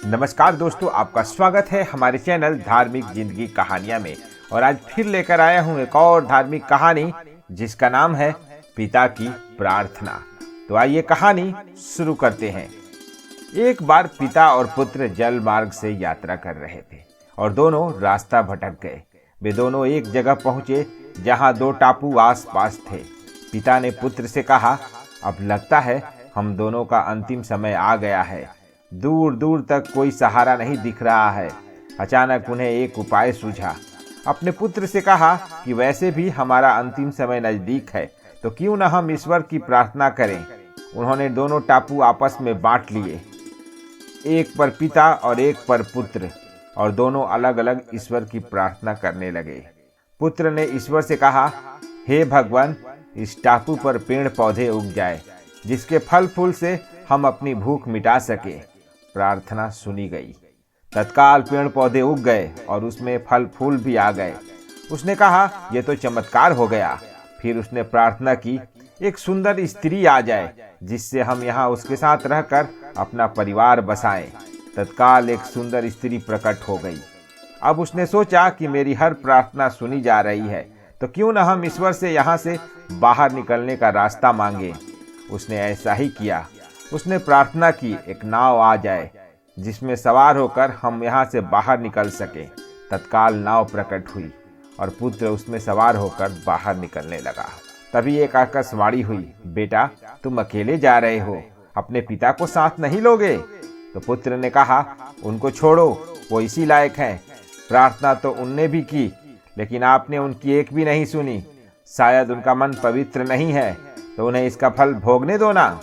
नमस्कार दोस्तों, आपका स्वागत है हमारे चैनल धार्मिक जिंदगी कहानियां में। और आज फिर लेकर आया हूं एक और धार्मिक कहानी जिसका नाम है पिता की प्रार्थना। तो आइए कहानी शुरू करते हैं। एक बार पिता और पुत्र जल मार्ग से यात्रा कर रहे थे और दोनों रास्ता भटक गए। वे दोनों एक जगह पहुंचे जहां दो टापू आस पास थे। पिता ने पुत्र से कहा, अब लगता है हम दोनों का अंतिम समय आ गया है। दूर दूर तक कोई सहारा नहीं दिख रहा है। अचानक उन्हें एक उपाय सूझा। अपने पुत्र से कहा कि वैसे भी हमारा अंतिम समय नजदीक है, तो क्यों न हम ईश्वर की प्रार्थना करें। उन्होंने दोनों टापू आपस में बांट लिए, एक पर पिता और एक पर पुत्र, और दोनों अलग अलग ईश्वर की प्रार्थना करने लगे। पुत्र ने ईश्वर से कहा, हे भगवान, इस टापू पर पेड़ पौधे उग जाए जिसके फल फूल से हम अपनी भूख मिटा सके। प्रार्थना सुनी गई। तत्काल पेड़ पौधे उग गए और उसमें फल फूल भी आ गए। उसने कहा, यह तो चमत्कार हो गया। फिर उसने प्रार्थना की, एक सुंदर स्त्री आ जाए जिससे हम यहाँ उसके साथ रहकर अपना परिवार बसाएं। तत्काल एक सुंदर स्त्री प्रकट हो गई। अब उसने सोचा कि मेरी हर प्रार्थना सुनी जा रही है, तो क्यों न हम ईश्वर से यहाँ से बाहर निकलने का रास्ता मांगे। उसने ऐसा ही किया। उसने प्रार्थना की, एक नाव आ जाए जिसमें सवार होकर हम यहाँ से बाहर निकल सके। तत्काल नाव प्रकट हुई और पुत्र उसमें सवार होकर बाहर निकलने लगा। तभी एक आकाशवाणी हुई, बेटा, तुम अकेले जा रहे हो, अपने पिता को साथ नहीं लोगे। तो पुत्र ने कहा, उनको छोड़ो, वो इसी लायक हैं। प्रार्थना तो उनने भी की, लेकिन आपने उनकी एक भी नहीं सुनी। शायद उनका मन पवित्र नहीं है, तो उन्हें इसका फल भोगने दो ना।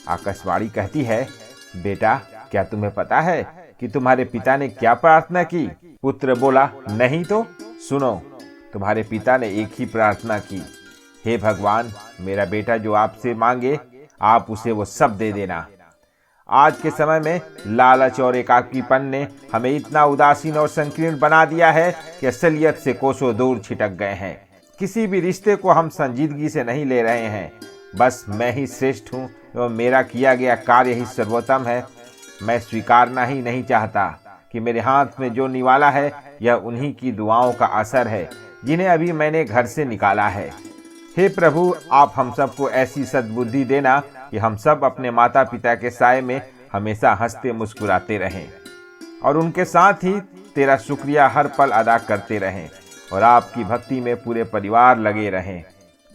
आकाशवाणी कहती है, बेटा, क्या तुम्हें पता है कि तुम्हारे पिता ने क्या प्रार्थना की। पुत्र बोला, नहीं तो सुनो। तुम्हारे पिता ने एक ही प्रार्थना की, हे भगवान, मेरा बेटा जो आपसे मांगे आप उसे वो सब दे देना। आज के समय में लालच और एकाकीपन ने हमें इतना उदासीन और संकीर्ण बना दिया है कि असलियत से कोसों दूर छिटक गए हैं। किसी भी रिश्ते को हम संजीदगी से नहीं ले रहे हैं। बस मैं ही श्रेष्ठ हूँ एवं मेरा किया गया कार्य ही सर्वोत्तम है। मैं स्वीकारना ही नहीं चाहता कि मेरे हाथ में जो निवाला है यह उन्हीं की दुआओं का असर है जिन्हें अभी मैंने घर से निकाला है। हे प्रभु, आप हम सबको ऐसी सद्बुद्धि देना कि हम सब अपने माता पिता के साए में हमेशा हंसते मुस्कुराते रहें और उनके साथ ही तेरा शुक्रिया हर पल अदा करते रहें और आपकी भक्ति में पूरे परिवार लगे रहें।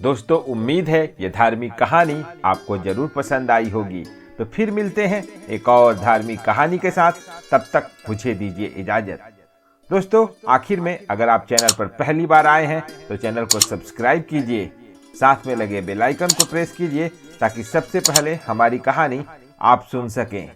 दोस्तों, उम्मीद है ये धार्मिक कहानी आपको जरूर पसंद आई होगी। तो फिर मिलते हैं एक और धार्मिक कहानी के साथ। तब तक मुझे दीजिए इजाजत। दोस्तों, आखिर में अगर आप चैनल पर पहली बार आए हैं तो चैनल को सब्सक्राइब कीजिए, साथ में लगे बेल आइकन को प्रेस कीजिए ताकि सबसे पहले हमारी कहानी आप सुन सकें।